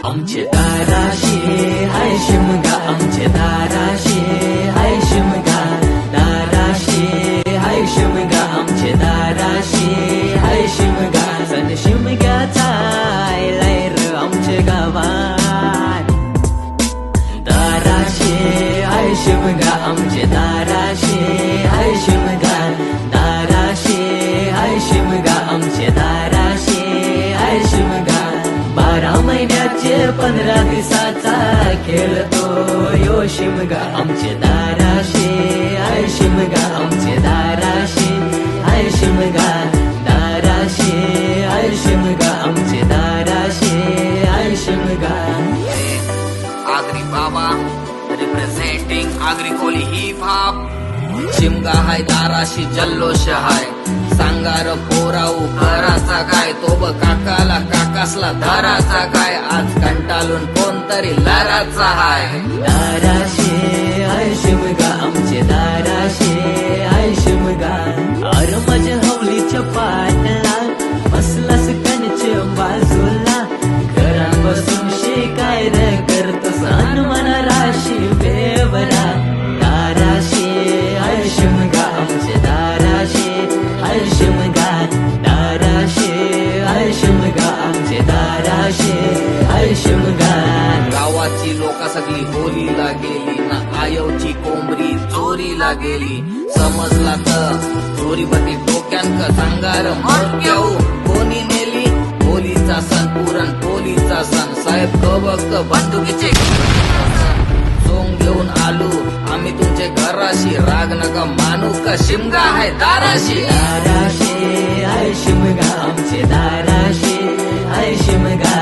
आमचे दाराशी हाय शिमगा, आमचे दाराशी हाय शिमगा, दाराशी हाय शिमगा, आमचे दाराशी हाय शिमगा. सण शिमग्याचा आलाय र आमच्या गावात. दाराशी हाय शिमगा, आमचे दाराशी हाय शिमगा, दाराशी हाय शिमगा, आमचे दाराशी हाय शिमगा. 12 महिन्याचे 15 दिवसाचा खेळतो यो शिमगा. आमचे दाराशी हाय शिमगा, आमचे दाराशी हाय शिमगा, दाराशी हाय शिमगा, आमचे दाराशी हाय शिमगा. आगरी बाबा रिप्रेझेंटिंग आगरी कोली हिप हॉप. शिमगा हाय दाराशी जल्लोष हाय. सांगार पोराऊ घराचा काय, तो ब काकाला काकासला धराचा काय. आज कंटाळून कोणतरी लराचा हाय. दाराशी हाय शिमगा, आमचे दाराशी हाय शिमगा. अर माझ्या हवलीच्या पाटला बसलास कणच्या बाजूला. घरात बसून शिकाय रे करतोस हनुमान राशी बेवरा. दाराशी हाय शिमगा, आमचे दाराशी हाय शिमगा, दाराशी हाय शिमगा, आमचे दाराशी हाय शिमगा. गावाची लोक सगळी होलीला गेली ना, आयवची कोंबरी चोरीला गेली. समजला तर चोरीपती डोक्यांक सांगार मरक्याऊ कोणी नेली. होलीचा सण पुरण पोलीचा सण, साहेब बघत बंदुकीचे सोंग घेऊन आलो आम्ही तुमचे घराशी. राग नका मानू का शिमगा हाय दाराशी. दाराशी हाय शिमगा, आमचे दाराशी हाय शिमगा,